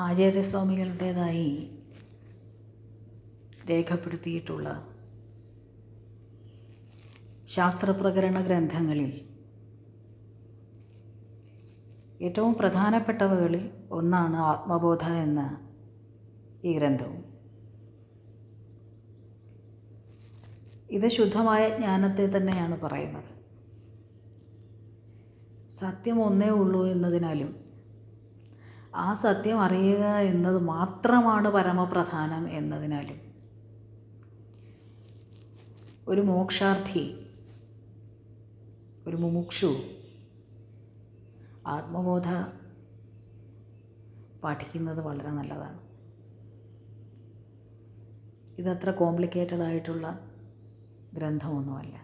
ആചാര്യസ്വാമികളുടേതായി രേഖപ്പെടുത്തിയിട്ടുള്ള ശാസ്ത്രപ്രകരണ ഗ്രന്ഥങ്ങളിൽ ഏറ്റവും പ്രധാനപ്പെട്ടവകളിൽ ഒന്നാണ് ആത്മബോധ എന്ന ഈ ഗ്രന്ഥവും. ഇത് ശുദ്ധമായ ജ്ഞാനത്തെ തന്നെയാണ് പറയുന്നത്. സത്യം ഒന്നേ ഉള്ളൂ എന്നതിനാലും ആ സത്യം അറിയുക എന്നത് മാത്രമാണ് പരമപ്രധാനം എന്നതിനാലും ഒരു മോക്ഷാർത്ഥി, ഒരു മുമുക്ഷു ആത്മബോധ പഠിക്കുന്നത് വളരെ നല്ലതാണ്. ഇതത്ര കോംപ്ലിക്കേറ്റഡ് ആയിട്ടുള്ള ഗ്രന്ഥമൊന്നുമല്ല.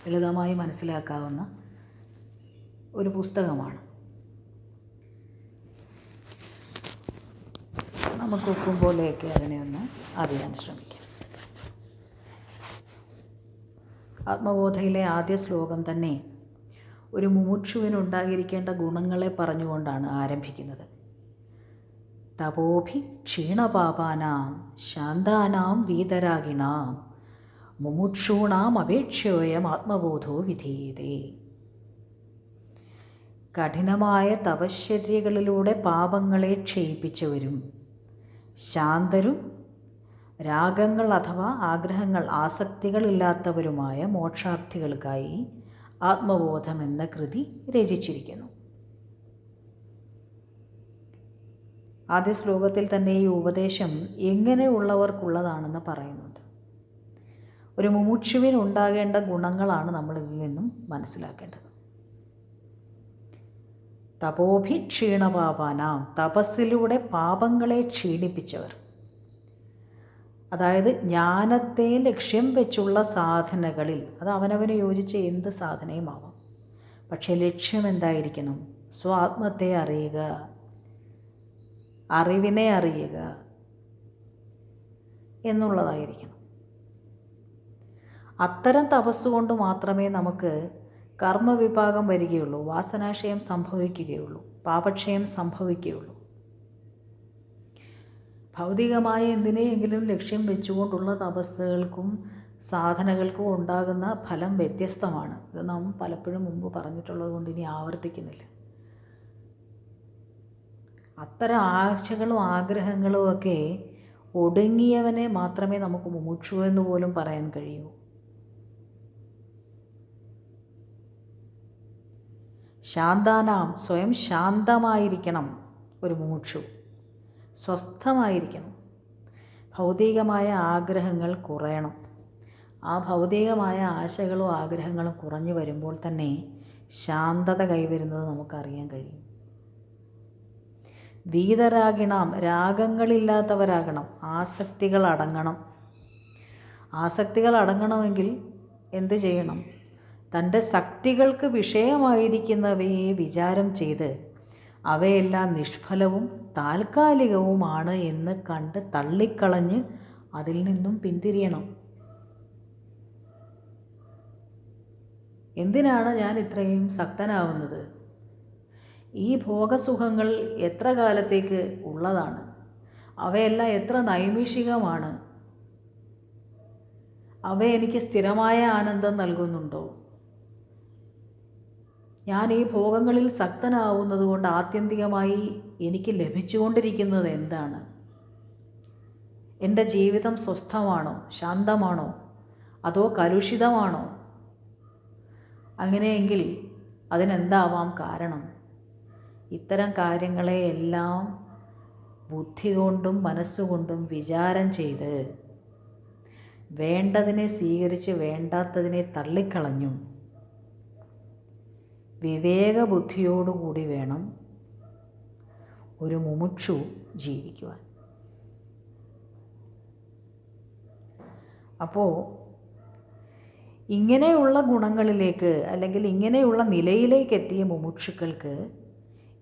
ലളിതമായി മനസ്സിലാക്കാവുന്ന ഒരു പുസ്തകമാണ്. നമുക്ക് ഒക്കും പോലെയൊക്കെ അതിനെ ഒന്ന് അറിയാൻ ശ്രമിക്കാം. ആത്മബോധയിലെ ആദ്യ ശ്ലോകം തന്നെ ഒരു മുമുക്ഷുവിനുണ്ടായിരിക്കേണ്ട ഗുണങ്ങളെ പറഞ്ഞുകൊണ്ടാണ് ആരംഭിക്കുന്നത്. തപോഭി ക്ഷീണപാപാനാം ശാന്താനാം വീതരാഗിണാം മുമുക്ഷൂണാം അപേക്ഷയോയം ആത്മബോധോ വിധീയതേ. കഠിനമായ തപശ്ചര്യകളിലൂടെ പാപങ്ങളെ ക്ഷയിപ്പിച്ചവരും ശാന്തരും രാഗങ്ങൾ അഥവാ ആഗ്രഹങ്ങൾ ആസക്തികളില്ലാത്തവരുമായ മോക്ഷാർത്ഥികൾക്കായി ആത്മബോധം എന്ന കൃതി രചിച്ചിരിക്കുന്നു. ആദ്യ ശ്ലോകത്തിൽ തന്നെ ഈ ഉപദേശം എങ്ങനെയുള്ളവർക്കുള്ളതാണെന്ന് പറയുന്നുണ്ട്. ഒരു മുമുക്ഷുവിനുണ്ടാകേണ്ട ഗുണങ്ങളാണ് നമ്മൾ ഇതിൽ നിന്നും മനസ്സിലാക്കേണ്ടത്. തപോഭി ക്ഷീണപാപാനാം, തപസ്സിലൂടെ പാപങ്ങളെ ക്ഷീണിപ്പിച്ചവർ. അതായത് ജ്ഞാനത്തെ ലക്ഷ്യം വെച്ചുള്ള സാധനകളിൽ, അത് അവനവന് യോജിച്ച എന്ത് സാധനയുമാവാം, പക്ഷേ ലക്ഷ്യം എന്തായിരിക്കണം? സ്വാത്മത്തെ അറിയുക, അറിവിനെ അറിയുക എന്നുള്ളതായിരിക്കണം. അത്തരം തപസ്സുകൊണ്ട് മാത്രമേ നമുക്ക് കർമ്മവിഭാഗം വരികയുള്ളൂ, വാസനാക്ഷയം സംഭവിക്കുകയുള്ളൂ, പാപക്ഷയം സംഭവിക്കുകയുള്ളൂ. ഭൗതികമായ എന്തിനെയെങ്കിലും ലക്ഷ്യം വെച്ചുകൊണ്ടുള്ള തപസ്സുകൾക്കും സാധനകൾക്കും ഉണ്ടാകുന്ന ഫലം വ്യത്യസ്തമാണ്. ഇത് നാം പലപ്പോഴും മുമ്പ് പറഞ്ഞിട്ടുള്ളത് കൊണ്ട് ഇനി ആവർത്തിക്കുന്നില്ല. അത്തരം ആശകളും ആഗ്രഹങ്ങളും ഒക്കെ ഒടുങ്ങിയവനെ മാത്രമേ നമുക്ക് മുമുക്ഷു എന്ന് പോലും പറയാൻ കഴിയൂ. ശാന്താനാം, സ്വയം ശാന്തമായിരിക്കണം ഒരു മുമുക്ഷു, സ്വസ്ഥമായിരിക്കണം. ഭൗതികമായ ആഗ്രഹങ്ങൾ കുറയണം. ആ ഭൗതികമായ ആശകളും ആഗ്രഹങ്ങളും കുറഞ്ഞു വരുമ്പോൾ തന്നെ ശാന്തത കൈവരുന്നത് നമുക്കറിയാൻ കഴിയും. വീതരാഗിണാം, രാഗങ്ങളില്ലാത്തവരാകണം, ആസക്തികൾ അടങ്ങണം. ആസക്തികൾ അടങ്ങണമെങ്കിൽ എന്ത് ചെയ്യണം? തൻ്റെ ശക്തികൾക്ക് വിഷയമായിരിക്കുന്നവയെ വിചാരം ചെയ്ത് അവയെല്ലാം നിഷ്ഫലവും താൽക്കാലികവുമാണ് എന്ന് കണ്ട് തള്ളിക്കളഞ്ഞ് അതിൽ നിന്നും പിന്തിരിയണം. എന്തിനാണ് ഞാൻ ഇത്രയും ശക്തനാവുന്നത്? ഈ ഭോഗസുഖങ്ങൾ എത്ര കാലത്തേക്ക് ഉള്ളതാണ്? അവയെല്ലാം എത്ര നൈമിഷികമാണ്? അവ എനിക്ക് സ്ഥിരമായ ആനന്ദം നൽകുന്നുണ്ടോ? ഞാൻ ഈ ഭോഗങ്ങളിൽ ശക്തനാവുന്നത് കൊണ്ട് ആത്യന്തികമായി എനിക്ക് ലഭിച്ചുകൊണ്ടിരിക്കുന്നത് എന്താണ്? എൻ്റെ ജീവിതം സ്വസ്ഥമാണോ, ശാന്തമാണോ, അതോ കലുഷിതമാണോ? അങ്ങനെയെങ്കിൽ അതിനെന്താവാം കാരണം? ഇത്തരം കാര്യങ്ങളെയെല്ലാം ബുദ്ധി കൊണ്ടും മനസ്സുകൊണ്ടും വിചാരം ചെയ്ത് വേണ്ടതിനെ സ്വീകരിച്ച് വേണ്ടാത്തതിനെ തള്ളിക്കളഞ്ഞും വിവേകബുദ്ധിയോടുകൂടി വേണം ഒരു മുമുക്ഷു ജീവിക്കുവാൻ. അപ്പോൾ ഇങ്ങനെയുള്ള ഗുണങ്ങളിലേക്ക് അല്ലെങ്കിൽ ഇങ്ങനെയുള്ള നിലയിലേക്ക് എത്തിയ മുമുക്ഷുക്കൾക്ക്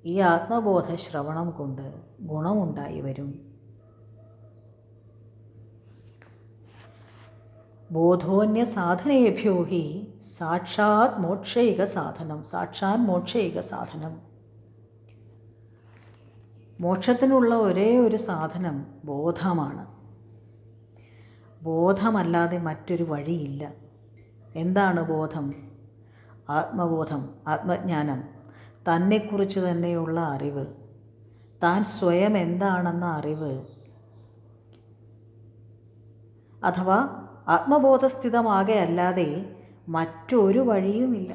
ഈ ആത്മബോധ ശ്രവണം കൊണ്ട് ഗുണമുണ്ടായി വരും. ബോധോന്യ സാധനേഭ്യോ ഹി സാക്ഷാത് മോക്ഷൈക സാധനം. മോക്ഷത്തിനുള്ള ഒരേ ഒരു സാധനം ബോധമാണ്. ബോധമല്ലാതെ മറ്റൊരു വഴിയില്ല. എന്താണ് ബോധം? ആത്മബോധം, ആത്മജ്ഞാനം, തന്നെക്കുറിച്ച് തന്നെയുള്ള അറിവ്, താൻ സ്വയം എന്താണെന്ന അറിവ്, അഥവാ ആത്മബോധസ്ഥിതമാകെ അല്ലാതെ മറ്റൊരു വഴിയുമില്ല.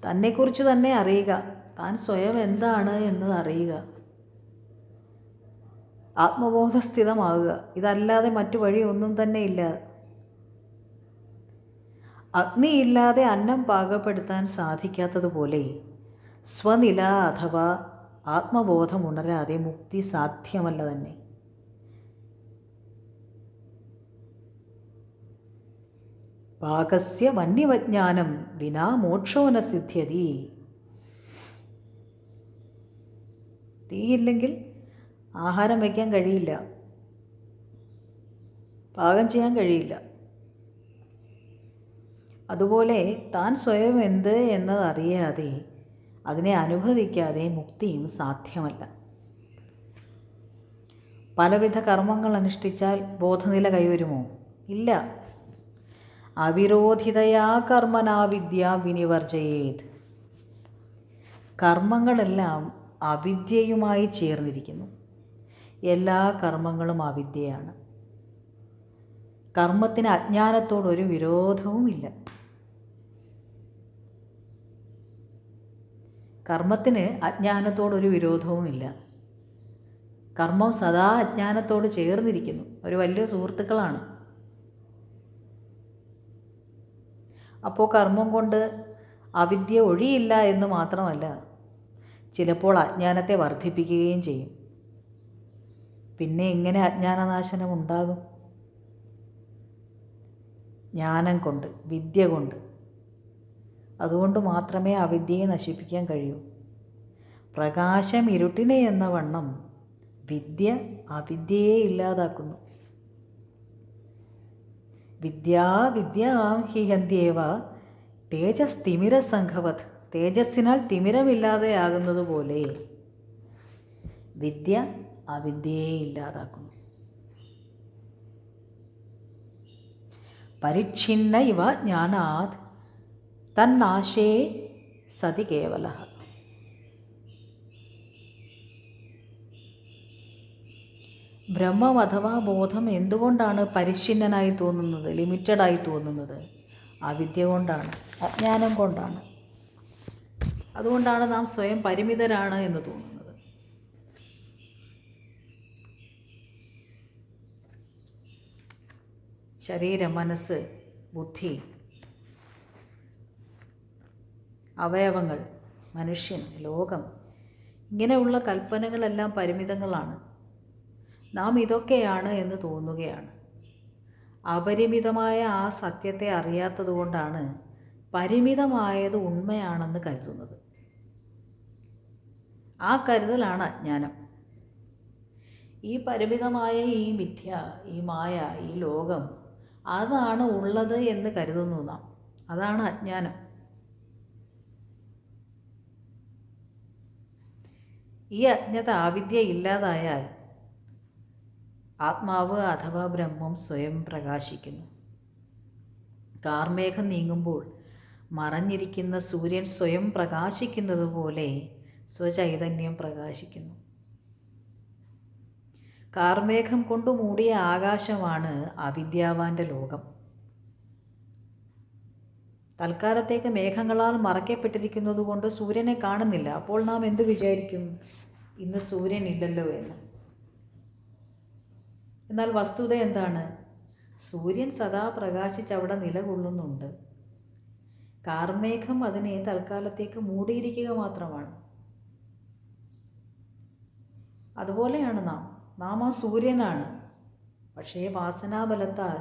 തന്നെക്കുറിച്ച് തന്നെ അറിയുക, താൻ സ്വയം എന്താണ് എന്ന് അറിയുക, ആത്മബോധസ്ഥിതമാകുക. ഇതല്ലാതെ മറ്റു വഴി ഒന്നും തന്നെ ഇല്ല. അഗ്നിയില്ലാതെ അന്നം പാകപ്പെടുത്താൻ സാധിക്കാത്തതുപോലെ സ്വനില അഥവാ ആത്മബോധം ഉണരാതെ മുക്തി സാധ്യമല്ല തന്നെ. പാകസ്യ വന്യവജ്ഞാനം വിനാ മോക്ഷോ ന സിദ്ധ്യതി. തീയില്ലെങ്കിൽ ആഹാരം വയ്ക്കാൻ കഴിയില്ല, പാകം ചെയ്യാൻ കഴിയില്ല. അതുപോലെ താൻ സ്വയം എന്ത് എന്നതറിയാതെ അതിനെ അനുഭവിക്കാതെ മുക്തിയും സാധ്യമല്ല. പലവിധ കർമ്മങ്ങൾ അനുഷ്ഠിച്ചാൽ ബോധനില കൈവരുമോ? ഇല്ല. അവിരോധിതയാ കർമ്മനാ വിദ്യ വിനിവർജയേത്. കർമ്മങ്ങളെല്ലാം അവിദ്യയുമായി ചേർന്നിരിക്കുന്നു. എല്ലാ കർമ്മങ്ങളും അവിദ്യയാണ്. കർമ്മത്തിന് അജ്ഞാനത്തോടൊരു വിരോധവുമില്ല. കർമ്മത്തിന് അജ്ഞാനത്തോടൊരു വിരോധവുമില്ല. കർമ്മം സദാ അജ്ഞാനത്തോട് ചേർന്നിരിക്കുന്നു. ഒരു വലിയ സുഹൃത്തുക്കളാണ്. അപ്പോൾ കർമ്മം കൊണ്ട് അവിദ്യ ഒഴിയില്ല എന്ന് മാത്രമല്ല, ചിലപ്പോൾ അജ്ഞാനത്തെ വർദ്ധിപ്പിക്കുകയും ചെയ്യും. പിന്നെ എങ്ങനെ അജ്ഞാനനാശനം ഉണ്ടാകും? ജ്ഞാനം കൊണ്ട്, വിദ്യ കൊണ്ട്. അതുകൊണ്ട് മാത്രമേ അവിദ്യയെ നശിപ്പിക്കാൻ കഴിയൂ. പ്രകാശം ഇരുട്ടിനെ എന്ന വണ്ണം വിദ്യ അവിദ്യയെ ഇല്ലാതാക്കുന്നു. വിദ്യാം ഹി ഹന്യേവ തേജസ് തിമിരസംഘവത്. തേജസ്സിനാൽ തിമിരമില്ലാതെയാകുന്നത് പോലെ വിദ്യ അവിദ്യയെ ഇല്ലാതാക്കുന്നു. പരിച്ഛിന്ന ഇവ ജ്ഞാനാത് തന്നാശേ സതി കേവലഃ. ബ്രഹ്മം അഥവാ ബോധം എന്തുകൊണ്ടാണ് പരിച്ഛിന്നനായി തോന്നുന്നത്, ലിമിറ്റഡായി തോന്നുന്നത്? അവിദ്യ കൊണ്ടാണ്, അജ്ഞാനം കൊണ്ടാണ്. അതുകൊണ്ടാണ് നാം സ്വയം പരിമിതരാണ് എന്ന് തോന്നുന്നത്. ശരീരം, മനസ്സ്, ബുദ്ധി, അവയവങ്ങൾ, മനുഷ്യൻ, ലോകം, ഇങ്ങനെയുള്ള കൽപ്പനകളെല്ലാം പരിമിതങ്ങളാണ്. നാം ഇതൊക്കെയാണ് എന്ന് തോന്നുകയാണ്. അപരിമിതമായ ആ സത്യത്തെ അറിയാത്തതുകൊണ്ടാണ് പരിമിതമായത് ഉണ്മയാണെന്ന് കരുതുന്നത്. ആ കരുതലാണ് അജ്ഞാനം. ഈ പരിമിതമായ ഈ മിഥ്യ, ഈ മായ, ഈ ലോകം അതാണ് ഉള്ളത് എന്ന് കരുതുന്നു നാം. അതാണ് അജ്ഞാനം. ഈ അജ്ഞത, അവിദ്യ ഇല്ലാതായാൽ ആത്മാവ് അഥവാ ബ്രഹ്മം സ്വയം പ്രകാശിക്കുന്നു. കാർമേഘം നീങ്ങുമ്പോൾ മറഞ്ഞിരിക്കുന്ന സൂര്യൻ സ്വയം പ്രകാശിക്കുന്നത് പോലെ സ്വചൈതന്യം പ്രകാശിക്കുന്നു. കാർമേഘം കൊണ്ട് മൂടിയ ആകാശമാണ് അവിദ്യാവാൻ്റെ ലോകം. തൽക്കാലത്തേക്ക് മേഘങ്ങളാൽ മറയ്ക്കപ്പെട്ടിരിക്കുന്നത് കൊണ്ട് സൂര്യനെ കാണുന്നില്ല. അപ്പോൾ നാം എന്ത് വിചാരിക്കും? ഇന്ന് സൂര്യൻ ഇല്ലല്ലോ എന്ന്. എന്നാൽ വസ്തുത എന്താണ്? സൂര്യൻ സദാ പ്രകാശിച്ചവിടെ നിലകൊള്ളുന്നുണ്ട്. കാർമേഘം അതിനെ തൽക്കാലത്തേക്ക് മൂടിയിരിക്കുക മാത്രമാണ്. അതുപോലെയാണ് നാം ആ സൂര്യനാണ്. പക്ഷേ വാസനാബലത്താൽ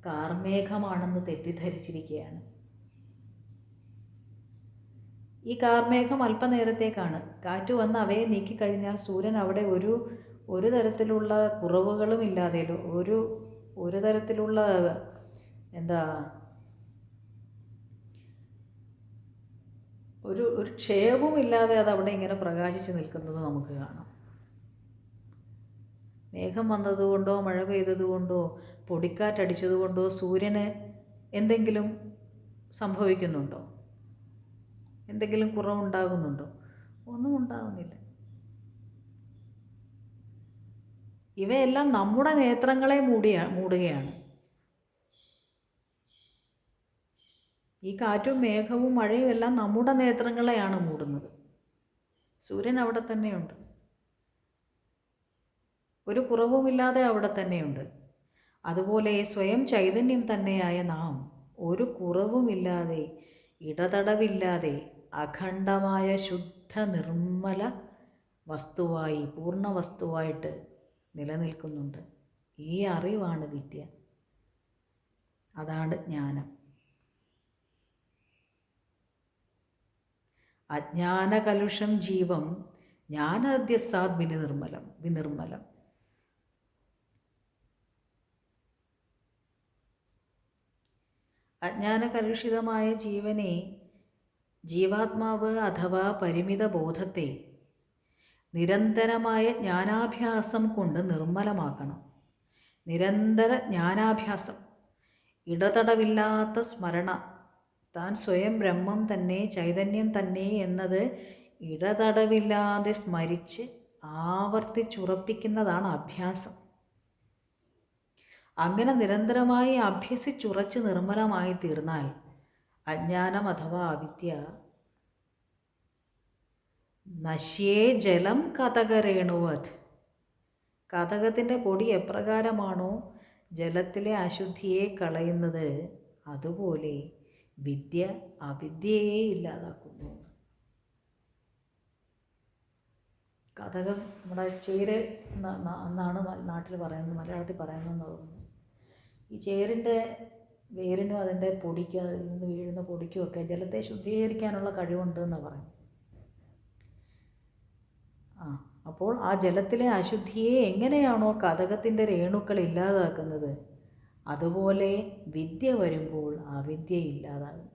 കാർമേഘമാണെന്ന് തെറ്റിദ്ധരിച്ചിരിക്കുകയാണ്. ഈ കാർമേഘം അല്പനേരത്തേക്കാണ്. കാറ്റ് വന്ന് അവയെ നീക്കിക്കഴിഞ്ഞാൽ സൂര്യൻ അവിടെ ഒരു തരത്തിലുള്ള കുറവുകളും ഇല്ലാതെ, ഒരു തരത്തിലുള്ള ഒരു ക്ഷേപവുമില്ലാതെ അത് അവിടെ ഇങ്ങനെ പ്രകാശിച്ച് നിൽക്കുന്നത് നമുക്ക് കാണാം. മേഘം വന്നതുകൊണ്ടോ മഴ പെയ്തതുകൊണ്ടോ പൊടിക്കാറ്റടിച്ചതുകൊണ്ടോ സൂര്യന് എന്തെങ്കിലും സംഭവിക്കുന്നുണ്ടോ? എന്തെങ്കിലും കുറവുണ്ടാകുന്നുണ്ടോ? ഒന്നും ഉണ്ടാകുന്നില്ല. ഇവയെല്ലാം നമ്മുടെ നേത്രങ്ങളെ മൂടുകയാണ്. ഈ കാറ്റും മേഘവും മഴയും എല്ലാം നമ്മുടെ നേത്രങ്ങളെയാണ് മൂടുന്നത്. സൂര്യൻ അവിടെ തന്നെയുണ്ട്, ഒരു കുറവുമില്ലാതെ അവിടെ തന്നെയുണ്ട്. അതുപോലെ സ്വയം ചൈതന്യം തന്നെയായ നാം ഒരു കുറവുമില്ലാതെ, ഇടതടവില്ലാതെ, അഖണ്ഡമായ ശുദ്ധ നിർമ്മല വസ്തുവായി, പൂർണ്ണ വസ്തുവായിട്ട് നിലനിൽക്കുന്നുണ്ട്. ഈ അറിവാണ് വിദ്യ, അതാണ് ജ്ഞാനം. അജ്ഞാനകലുഷം ജീവം ജ്ഞാനാദ്യസാദ് വിനിർമ്മലം. അജ്ഞാനകലുഷിതമായ ജീവനെ, ജീവാത്മാവ് അഥവാ പരിമിത ബോധത്തെ നിരന്തരമായ ജ്ഞാനാഭ്യാസം കൊണ്ട് നിർമ്മലമാക്കണം. നിരന്തര ജ്ഞാനാഭ്യാസം, ഇടതടവില്ലാത്ത സ്മരണ. താൻ സ്വയം ബ്രഹ്മം തന്നെ, ചൈതന്യം തന്നെ എന്നത് ഇടതടവില്ലാതെ സ്മരിച്ച് ആവർത്തിച്ചുറപ്പിക്കുന്നതാണ് അഭ്യാസം. അങ്ങനെ നിരന്തരമായി അഭ്യസിച്ചുറച്ച് നിർമ്മലമായി തീർന്നാൽ അജ്ഞാനം അഥവാ അവിദ്യ നശ്യേ ജലം കതകരേണുവത്. കതകത്തിൻ്റെ പൊടി എപ്രകാരമാണോ ജലത്തിലെ അശുദ്ധിയെ കളയുന്നത്, അതുപോലെ വിദ്യ അവിദ്യയെ ഇല്ലാതാക്കുന്നു. കതകം നമ്മുടെ ചേര് എന്നാണ് നാട്ടിൽ പറയുന്നത്, മലയാളത്തിൽ പറയുന്നതെന്ന് തോന്നുന്നു. ഈ ചേരിൻ്റെ വേരിനും അതിൻ്റെ പൊടിക്കും, അതിൽ നിന്ന് വീഴുന്ന പൊടിക്കുമൊക്കെ ജലത്തെ ശുദ്ധീകരിക്കാനുള്ള കഴിവുണ്ട് എന്നാണ് പറയുന്നത്. അപ്പോൾ ആ ജലത്തിലെ അശുദ്ധിയെ എങ്ങനെയാണോ കതകത്തിൻ്റെ രേണുക്കൾ ഇല്ലാതാക്കുന്നത്, അതുപോലെ വിദ്യ വരുമ്പോൾ അവിദ്യ ഇല്ലാതാകും.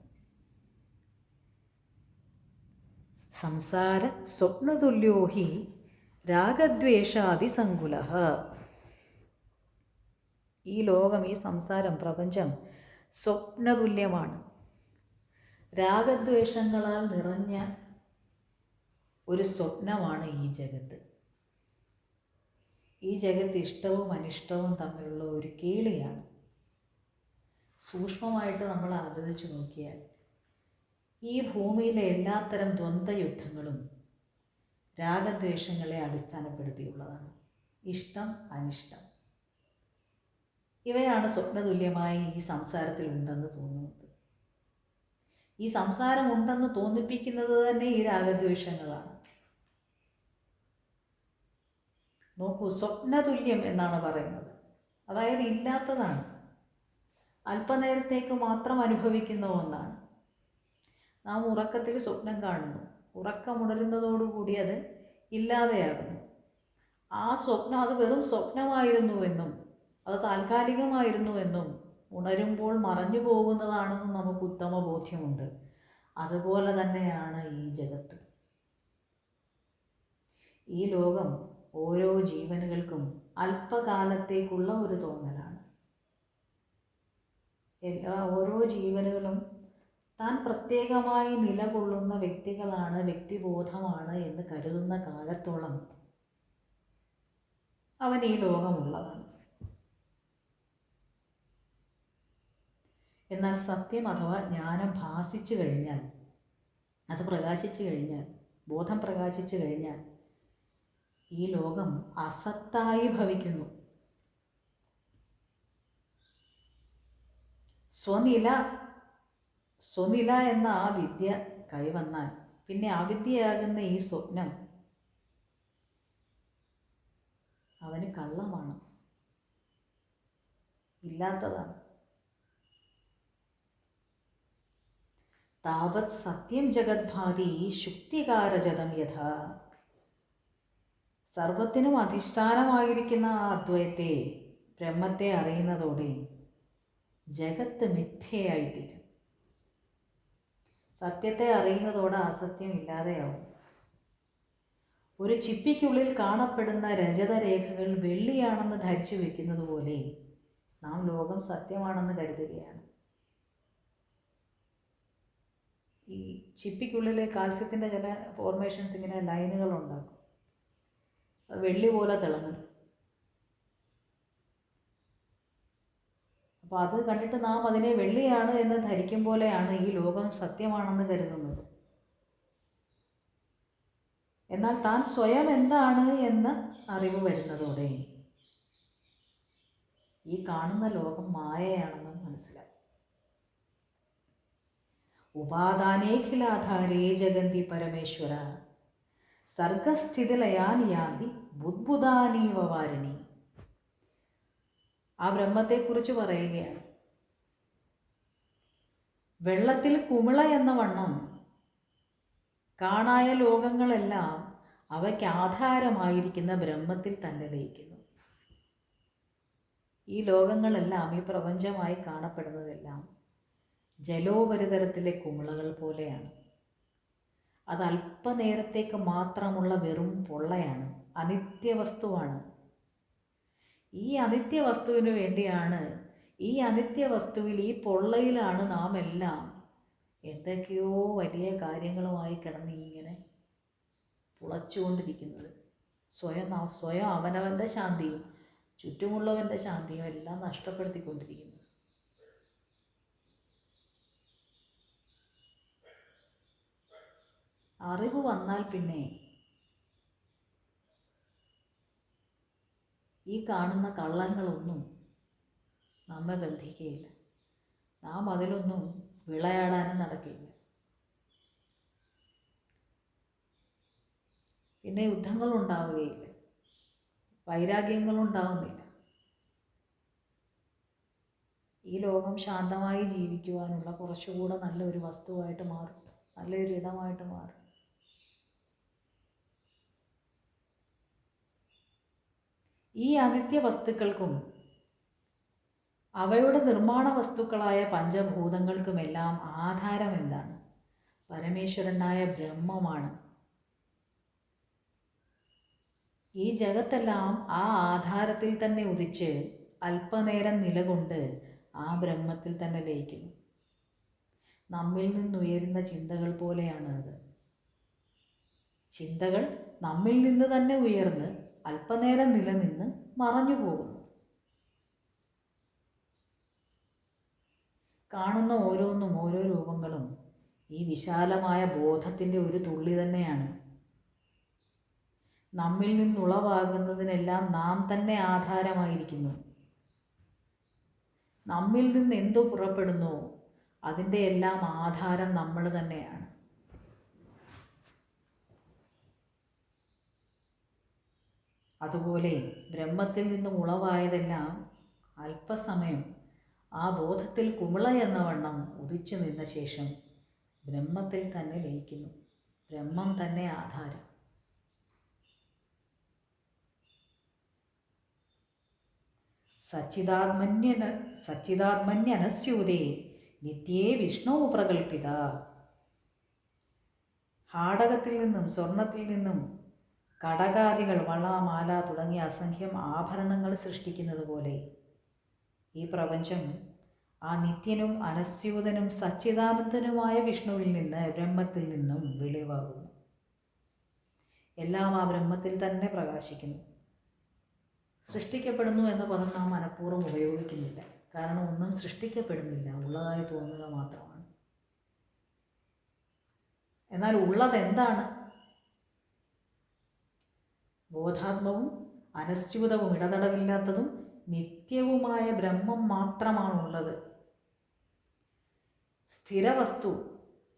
സംസാര സ്വപ്നതുല്യോ ഹി രാഗദ്വേഷാദിസങ്കുല. ഈ ലോകം, ഈ സംസാരം, പ്രപഞ്ചം സ്വപ്നതുല്യമാണ്. രാഗദ്വേഷങ്ങളാൽ നിറഞ്ഞ ഒരു സ്വപ്നമാണ് ഈ ജഗത്ത്. ഈ ജഗത്ത് ഇഷ്ടവും അനിഷ്ടവും തമ്മിലുള്ള ഒരു കേളിയാണ്. സൂക്ഷ്മമായിട്ട് നമ്മൾ ആലോചിച്ച് നോക്കിയാൽ ഈ ഭൂമിയിലെ എല്ലാത്തരം ദ്വന്ദ്വയുദ്ധങ്ങളും രാഗദ്വേഷങ്ങളെ അടിസ്ഥാനപ്പെടുത്തിയുള്ളതാണ്. ഇഷ്ടം, അനിഷ്ടം, ഇവയാണ് സ്വപ്നതുല്യമായി ഈ സംസാരത്തിൽ ഉണ്ടെന്ന് തോന്നുന്നത്. ഈ സംസാരം ഉണ്ടെന്ന് തോന്നിപ്പിക്കുന്നത് തന്നെ ഈ രാഗദ്വേഷങ്ങളാണ്. നോക്കൂ, സ്വപ്നതുല്യം എന്നാണ് പറയുന്നത്, അതായത് ഇല്ലാത്തതാണ്, അല്പനേരത്തേക്ക് മാത്രം അനുഭവിക്കുന്ന ഒന്നാണ്. നാം ഉറക്കത്തിൽ സ്വപ്നം കാണുന്നു, ഉറക്കമുണരുന്നതോടുകൂടി അത് ഇല്ലാതെയാകുന്നു. ആ സ്വപ്നം അത് വെറും സ്വപ്നമായിരുന്നുവെന്നും അത് താൽക്കാലികമായിരുന്നുവെന്നും ഉണരുമ്പോൾ മറഞ്ഞു പോകുന്നതാണെന്നും നമുക്ക് ഉത്തമ ബോധ്യമുണ്ട്. അതുപോലെ തന്നെയാണ് ഈ ജഗത്ത്. ഈ ലോകം ഓരോ ജീവനുകൾക്കും അല്പകാലത്തേക്കുള്ള ഒരു തോന്നലാണ്. ഓരോ ജീവനുകളും താൻ പ്രത്യേകമായി നിലകൊള്ളുന്ന വ്യക്തികളാണ്, വ്യക്തിബോധമാണ് എന്ന് കരുതുന്ന കാലത്തോളം അവൻ ഈ ലോകമുള്ളതാണ്. എന്നാൽ സത്യം അഥവാ ജ്ഞാനം ഭാസിച്ചു കഴിഞ്ഞാൽ, അത് പ്രകാശിച്ചു കഴിഞ്ഞാൽ, ബോധം പ്രകാശിച്ചു കഴിഞ്ഞാൽ ഈ ലോകം അസത്തായി ഭവിക്കുന്നു. സ്വനില എന്ന ആ വിദ്യ കൈവന്നാൽ പിന്നെ അവിദ്യയാകുന്ന ഈ സ്വപ്നം അവന് കള്ളമാണ്, ഇല്ലാത്തതാണ്. താവത് സത്യം ജഗദ്ഭാതി ശുക്തികാരജതം യഥാ. സർവത്തിനും അധിഷ്ഠാനമായിരിക്കുന്ന ആ അദ്വൈത്തെ, ബ്രഹ്മത്തെ അറിയുന്നതോടെ ജഗത്ത് മിഥ്യയായിത്തീരും. സത്യത്തെ അറിയുന്നതോടെ അസത്യം ഇല്ലാതെയാവും. ഒരു ചിപ്പിക്കുള്ളിൽ കാണപ്പെടുന്ന രജതരേഖകൾ വെള്ളിയാണെന്ന് ധരിച്ചു വെക്കുന്നത് പോലെ നാം ലോകം സത്യമാണെന്ന് കരുതുകയാണ്. ഈ ചിപ്പിക്കുള്ളിൽ കാൽസ്യത്തിൻ്റെ ചില ഫോർമേഷൻസ് ഇങ്ങനെ ലൈനുകൾ ഉണ്ടാക്കും. അത് വെള്ളി പോലെ തിളങ്ങും. അപ്പോൾ അത് കണ്ടിട്ട് നാം അതിനെ വെള്ളിയാണ് എന്ന് ധരിക്കും പോലെയാണ് ഈ ലോകം സത്യമാണെന്ന് കരുതുന്നത്. എന്നാൽ താൻ സ്വയം എന്താണ് എന്ന് അറിവ് വരുന്നതോടെ ഈ കാണുന്ന ലോകം മായയാണെന്ന് മനസ്സിലായി. ഉപാദാനേഖിലാധാരേ ജഗന്തി പരമേശ്വര സർഗസ്ഥിതിലയാൻ യാന്തി ബുദ്ബുദാനീവ വാരിണി. ആ ബ്രഹ്മത്തെക്കുറിച്ച് പറയുകയാണ്. വെള്ളത്തിൽ കുമിള എന്ന വണ്ണം കാണായ ലോകങ്ങളെല്ലാം അവയ്ക്ക് ആധാരമായിരിക്കുന്ന ബ്രഹ്മത്തിൽ തന്നെ ലയിക്കുന്നു. ഈ ലോകങ്ങളെല്ലാം, ഈ പ്രപഞ്ചമായി കാണപ്പെടുന്നതെല്ലാം ജലോപരിതലത്തിലെ കുമിളകൾ പോലെയാണ്. അത് അല്പനേരത്തേക്ക് മാത്രമുള്ള വെറും പൊള്ളയാണ്, അനിത്യവസ്തുവാണ്. ഈ അനിത്യവസ്തുവിന് വേണ്ടിയാണ്, ഈ അനിത്യവസ്തുവിൽ, ഈ പൊള്ളയിലാണ് നാം എല്ലാം എന്തൊക്കെയോ വലിയ കാര്യങ്ങളുമായി കിടന്ന് ഇങ്ങനെ തുളച്ചുകൊണ്ടിരിക്കുന്നത്. സ്വയം അവനവൻ്റെ ശാന്തിയും ചുറ്റുമുള്ളവൻ്റെ ശാന്തിയും എല്ലാം നഷ്ടപ്പെടുത്തിക്കൊണ്ടിരിക്കുന്നു. അറിവ് വന്നാൽ പിന്നെ ഈ കാണുന്ന കള്ളങ്ങളൊന്നും നമ്മെ ബന്ധിക്കുകയില്ല. നാം അതിലൊന്നും വിളയാടാനും നടക്കില്ല. പിന്നെ യുദ്ധങ്ങളുണ്ടാവുകയില്ല, വൈരാഗ്യങ്ങളുണ്ടാവുന്നില്ല. ഈ ലോകം ശാന്തമായി ജീവിക്കുവാനുള്ള കുറച്ചുകൂടെ നല്ലൊരു വസ്തുവായിട്ട് മാറും, നല്ലൊരു ഇടമായിട്ട് മാറും. ഈ അനിത്യ വസ്തുക്കൾക്കും അവയുടെ നിർമ്മാണ വസ്തുക്കളായ പഞ്ചഭൂതങ്ങൾക്കുമെല്ലാം ആധാരം എന്താണ്? പരമേശ്വരനായ ബ്രഹ്മമാണ്. ഈ ജഗത്തെല്ലാം ആ ആധാരത്തിൽ തന്നെ ഉദിച്ച് അല്പനേരം നിലകൊണ്ട് ആ ബ്രഹ്മത്തിൽ തന്നെ ലയിക്കുന്നു. നമ്മിൽ നിന്നുയരുന്ന ചിന്തകൾ പോലെയാണ് അത്. ചിന്തകൾ നമ്മിൽ നിന്ന് തന്നെ ഉയർന്ന് അല്പനേരം നിലനിന്ന് മറഞ്ഞു പോകുന്നു. കാണുന്ന ഓരോന്നും, ഓരോ രൂപങ്ങളും ഈ വിശാലമായ ബോധത്തിൻ്റെ ഒരു തുള്ളി തന്നെയാണ്. നമ്മിൽ നിന്നുളവാകുന്നതിനെല്ലാം നാം തന്നെ ആധാരമായിരിക്കുന്നു. നമ്മിൽ നിന്ന് എന്തു പുറപ്പെടുന്നു അതിൻ്റെ എല്ലാം ആധാരം നമ്മൾ തന്നെയാണ്. അതുപോലെ ബ്രഹ്മത്തിൽ നിന്നും ഉളവായതെല്ലാം അല്പസമയം ആ ബോധത്തിൽ കുമിള എന്ന വണ്ണം ഉദിച്ചു നിന്ന ശേഷം ബ്രഹ്മത്തിൽ തന്നെ ലയിക്കുന്നു. ബ്രഹ്മം തന്നെ ആധാരം. സച്ചിദാത്മന്യനസ്യൂതേ നിത്യേ വിഷ്ണു പ്രകൽപ്പിത. ഹാടകത്തിൽ നിന്നും സ്വർണത്തിൽ നിന്നും കടകാദികൾ, വള, മാല തുടങ്ങിയ അസംഖ്യം ആഭരണങ്ങൾ സൃഷ്ടിക്കുന്നത് പോലെ ഈ പ്രപഞ്ചം ആ നിത്യനും അനസ്യൂതനും സച്ചിദാനന്ദനുമായ വിഷ്ണുവിൽ നിന്ന്, ബ്രഹ്മത്തിൽ നിന്നും വെളിവാകുന്നു. എല്ലാം ആ ബ്രഹ്മത്തിൽ തന്നെ പ്രകാശിക്കുന്നു. സൃഷ്ടിക്കപ്പെടുന്നു എന്ന പദം നാം മനഃപൂർവ്വം ഉപയോഗിക്കുന്നില്ല. കാരണം ഒന്നും സൃഷ്ടിക്കപ്പെടുന്നില്ല, ഉള്ളതായി തോന്നുക മാത്രമാണ്. എന്നാൽ ഉള്ളതെന്താണ്? ബോധാത്മവും അനസ്യൂതവും ഇടതടവില്ലാത്തതും നിത്യവുമായ ബ്രഹ്മം മാത്രമാണുള്ളത്. സ്ഥിരവസ്തു,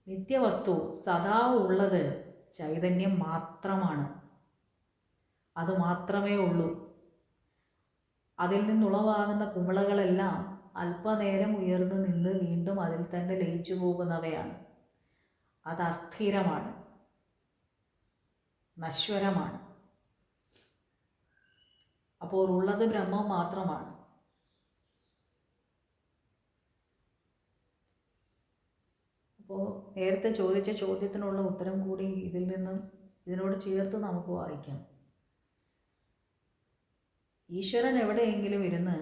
നിത്യവസ്തു, സദാ ഉള്ളത് ചൈതന്യം മാത്രമാണ്. അത് മാത്രമേ ഉള്ളൂ. അതിൽ നിന്നുളവാകുന്ന കുമിളകളെല്ലാം അല്പനേരം ഉയർന്നു നിന്ന് വീണ്ടും അതിൽ തന്നെ ലയിച്ചു പോകുന്നവയാണ്. അത് അസ്ഥിരമാണ്, നശ്വരമാണ്. അപ്പോൾ ഉള്ളത് ബ്രഹ്മം മാത്രമാണ്. അപ്പോൾ നേരത്തെ ചോദിച്ച ചോദ്യത്തിനുള്ള ഉത്തരം കൂടി ഇതിനോട് ചേർത്ത് നമുക്ക് വായിക്കാം. ഈശ്വരൻ എവിടെയെങ്കിലും ഇരുന്ന്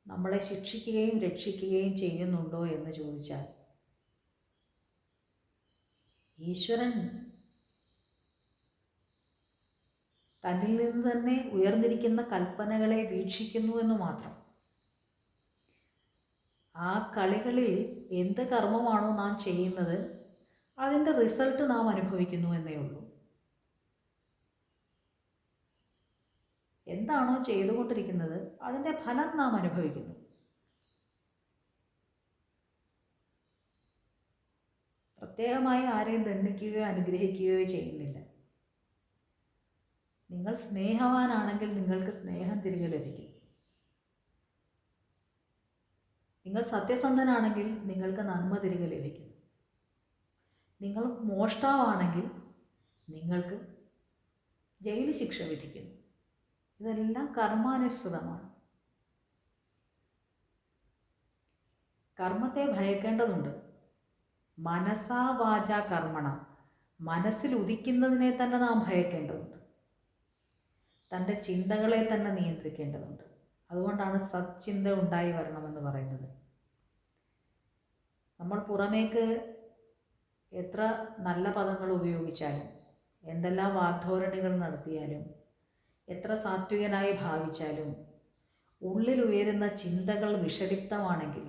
നമ്മളെ ശിക്ഷിക്കുകയും രക്ഷിക്കുകയും ചെയ്യുന്നുണ്ടോ എന്ന് ചോദിച്ചാൽ, ഈശ്വരൻ തന്നിൽ നിന്ന് തന്നെ ഉയർന്നിരിക്കുന്ന കൽപ്പനകളെ വീക്ഷിക്കുന്നു എന്ന് മാത്രം. ആ കളികളിൽ എന്ത് കർമ്മമാണോ നാം ചെയ്യുന്നത് അതിൻ്റെ റിസൾട്ട് നാം അനുഭവിക്കുന്നു എന്നേ ഉള്ളൂ. എന്താണോ ചെയ്തുകൊണ്ടിരിക്കുന്നത് അതിൻ്റെ ഫലം നാം അനുഭവിക്കുന്നു. പ്രത്യേകമായി ആരെയും ദണ്ഡിക്കുകയോ അനുഗ്രഹിക്കുകയോ ചെയ്യുന്നില്ല. നിങ്ങൾ സ്നേഹവാനാണെങ്കിൽ നിങ്ങൾക്ക് സ്നേഹം തിരികെ ലഭിക്കും. നിങ്ങൾ സത്യസന്ധനാണെങ്കിൽ നിങ്ങൾക്ക് നന്മ തിരികെ ലഭിക്കും. നിങ്ങൾ മോഷ്ടാവാണെങ്കിൽ നിങ്ങൾക്ക് ജയിൽ ശിക്ഷ വിധിക്കുന്നു. ഇതെല്ലാം കർമാനുസൃതമാണ്. കർമ്മത്തെ ഭയക്കേണ്ടതുണ്ട്. മനസാ വാച കർമ്മണ, മനസ്സിൽ ഉദിക്കുന്നതിനെ തന്നെ നാം ഭയക്കേണ്ടതുണ്ട്. തൻ്റെ ചിന്തകളെ തന്നെ നിയന്ത്രിക്കേണ്ടതുണ്ട്. അതുകൊണ്ടാണ് സത്ചിന്ത ഉണ്ടായി വരണമെന്ന് പറയുന്നത്. നമ്മൾ പുറമേക്ക് എത്ര നല്ല പദങ്ങൾ ഉപയോഗിച്ചാലും, എന്തെല്ലാം വാഗ്ധോരണികൾ നടത്തിയാലും, എത്ര സാത്വികനായി ഭാവിച്ചാലും, ഉള്ളിൽ ഉയരുന്ന ചിന്തകൾ വിഷലിപ്തമാണെങ്കിൽ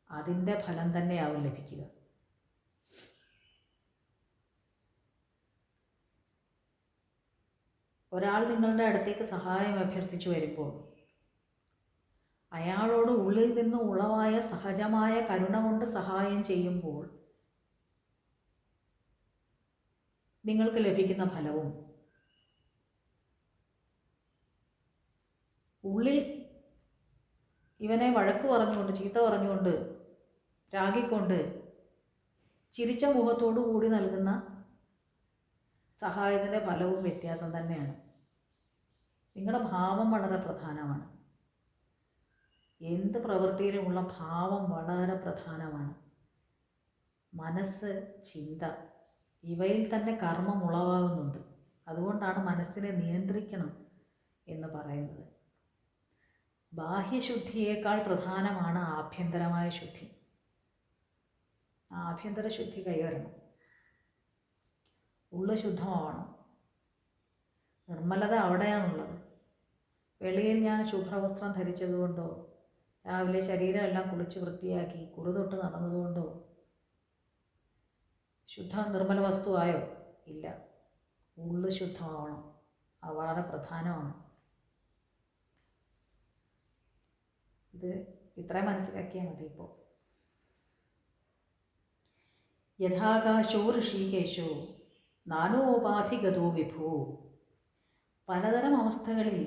അതിൻ്റെ ഫലം തന്നെയാവും ലഭിക്കുക. ഒരാൾ നിങ്ങളുടെ അടുത്തേക്ക് സഹായം അഭ്യർത്ഥിച്ചു വരുമ്പോൾ അയാളോട് ഉള്ളിൽ നിന്ന് ഉളവായ സഹജമായ കരുണ കൊണ്ട് സഹായം ചെയ്യുമ്പോൾ നിങ്ങൾക്ക് ലഭിക്കുന്ന ഫലവും, ഉള്ളിൽ ഇവനെ വഴക്ക് പറഞ്ഞുകൊണ്ട്, ചീത്ത പറഞ്ഞുകൊണ്ട്, രാഗിക്കൊണ്ട്, ചിരിച്ച മുഖത്തോടു കൂടി നൽകുന്ന സഹായത്തിൻ്റെ ഫലവും വ്യത്യാസം തന്നെയാണ്. നിങ്ങളുടെ ഭാവം വളരെ പ്രധാനമാണ്. എന്ത് പ്രവൃത്തിയിലുമുള്ള ഭാവം വളരെ പ്രധാനമാണ്. മനസ്സ്, ചിന്ത, ഇവയിൽ തന്നെ കർമ്മം ഉളവാകുന്നുണ്ട്. അതുകൊണ്ടാണ് മനസ്സിനെ നിയന്ത്രിക്കണം എന്ന് പറയുന്നത്. ബാഹ്യശുദ്ധിയേക്കാൾ പ്രധാനമാണ് ആഭ്യന്തരമായ ശുദ്ധി. ആഭ്യന്തര ശുദ്ധി കൈവരണം. ഉള്ളു ശുദ്ധമാവണം. നിർമ്മലത അവിടെയാണുള്ളത്. വെളിയിൽ ഞാൻ ശുഭ്രവസ്ത്രം ധരിച്ചതുകൊണ്ടോ, രാവിലെ ശരീരമെല്ലാം കുളിച്ച് വൃത്തിയാക്കി കുറുതൊട്ട് നടന്നതുകൊണ്ടോ ശുദ്ധ നിർമ്മല വസ്തുവായോ? ഇല്ല. ഉള്ളു ശുദ്ധമാവണം. അത് വളരെ പ്രധാനമാണ്. ഇത് ഇത്രയും മനസ്സിലാക്കിയാൽ മതി. ഇപ്പോൾ യഥാകാശോ ഋഷികേശോ നാനോപാധിഗതോ വിഭൂ. പലതരം അവസ്ഥകളിൽ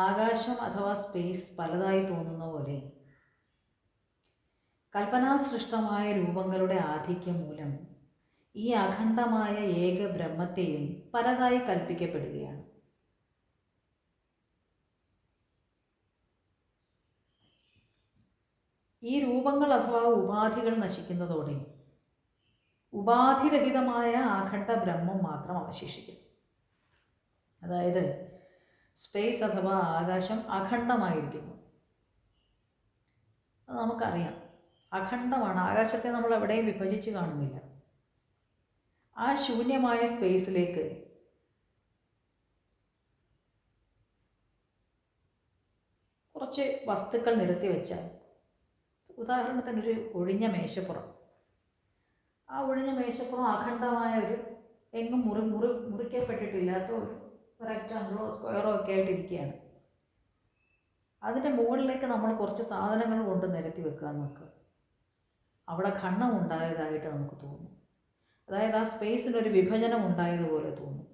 ആകാശം അഥവാ സ്പേസ് പലതായി തോന്നുന്ന പോലെ കൽപ്പനാസൃഷ്ടമായ രൂപങ്ങളുടെ ആധിക്യം മൂലം ഈ അഖണ്ഡമായ ഏക ബ്രഹ്മത്തെയും പലതായി കൽപ്പിക്കപ്പെടുകയാണ്. ഈ രൂപങ്ങൾ അഥവാ ഉപാധികൾ നശിക്കുന്നതോടെ ഉപാധിരഹിതമായ അഖണ്ഡ ബ്രഹ്മം മാത്രം അവശേഷിക്കും. അതായത് സ്പേസ് അഥവാ ആകാശം അഖണ്ഡമായിരിക്കുന്നു. അത് നമുക്കറിയാം. അഖണ്ഡമാണ്. ആകാശത്തെ നമ്മൾ എവിടെയും വിഭജിച്ച് കാണുന്നില്ല. ആ ശൂന്യമായ സ്പേസിലേക്ക് കുറച്ച് വസ്തുക്കൾ നിരത്തി വെച്ചാൽ, ഉദാഹരണത്തിനൊരു ഒഴിഞ്ഞ മേശപ്പുറം. ആ ഒഴിഞ്ഞ മേശപ്പുറം അഖണ്ഡമായ ഒരു എങ്ങും മുറിക്കപ്പെട്ടിട്ടില്ലാത്ത ഒരു റെക്റ്റാങ്കിളോ സ്ക്വയറോ ഒക്കെ ആയിട്ടിരിക്കുകയാണ്. അതിൻ്റെ മുകളിലേക്ക് നമ്മൾ കുറച്ച് സാധനങ്ങൾ കൊണ്ട് നിരത്തി വെക്കുക നോക്കുക. അവിടെ ഖണ്ഡം ഉണ്ടായതായിട്ട് നമുക്ക് തോന്നും. അതായത് ആ സ്പേസിനൊരു വിഭജനം ഉണ്ടായതുപോലെ തോന്നും.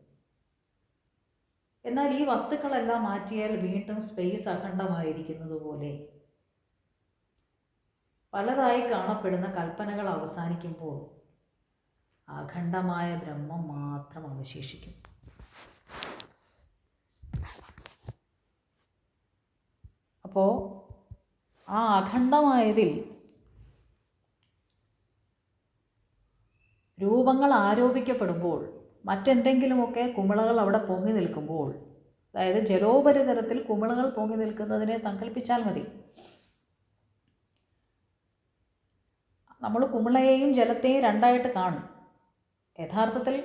എന്നാൽ ഈ വസ്തുക്കളെല്ലാം മാറ്റിയാൽ വീണ്ടും സ്പേസ് അഖണ്ഡമായിരിക്കുന്നത് പോലെ പലതായി കാണപ്പെടുന്ന കൽപ്പനകൾ അവസാനിക്കുമ്പോൾ അഖണ്ഡമായ ബ്രഹ്മം മാത്രം അവശേഷിക്കും. അപ്പോൾ ആ അഖണ്ഡമായതിൽ രൂപങ്ങൾ ആരോപിക്കപ്പെടുമ്പോൾ, മറ്റെന്തെങ്കിലുമൊക്കെ കുമിളകൾ അവിടെ പൊങ്ങി നിൽക്കുമ്പോൾ, അതായത് ജലോപരിതലത്തിൽ കുമിളകൾ പൊങ്ങി നിൽക്കുന്നതിനെ സങ്കല്പിച്ചാൽ മതി. നമ്മൾ കുമിളയെയും ജലത്തെയും രണ്ടായിട്ട് കാണും. യഥാർത്ഥത്തിൽ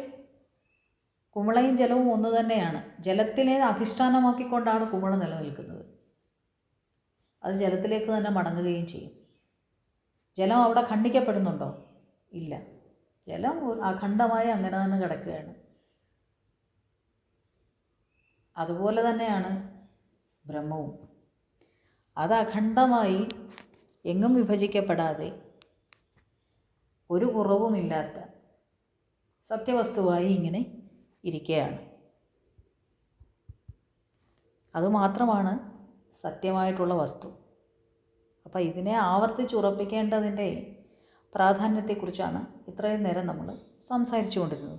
കുമിളയും ജലവും ഒന്ന് തന്നെയാണ്. ജലത്തിനെ അധിഷ്ഠാനമാക്കിക്കൊണ്ടാണ് കുമിള നിലനിൽക്കുന്നത്. അത് ജലത്തിലേക്ക് തന്നെ മടങ്ങുകയും ചെയ്യും. ജലം അവിടെ ഖണ്ഡിക്കപ്പെടുന്നുണ്ടോ? ഇല്ല. ജലം അഖണ്ഡമായി അങ്ങനെ തന്നെ കിടക്കുകയാണ്. അതുപോലെ തന്നെയാണ് ബ്രഹ്മവും. അത് അഖണ്ഡമായി എങ്ങും വിഭജിക്കപ്പെടാതെ ഒരു കുറവുമില്ലാത്ത സത്യവസ്തുവായി ഇങ്ങനെ ഇരിക്കുകയാണ്. അതുമാത്രമാണ് സത്യമായിട്ടുള്ള വസ്തു. അപ്പോൾ ഇതിനെ ആവർത്തിച്ചുറപ്പിക്കേണ്ടതിൻ്റെ പ്രാധാന്യത്തെക്കുറിച്ചാണ് ഇത്രയും നേരം നമ്മൾ സംസാരിച്ചു കൊണ്ടിരുന്നത്.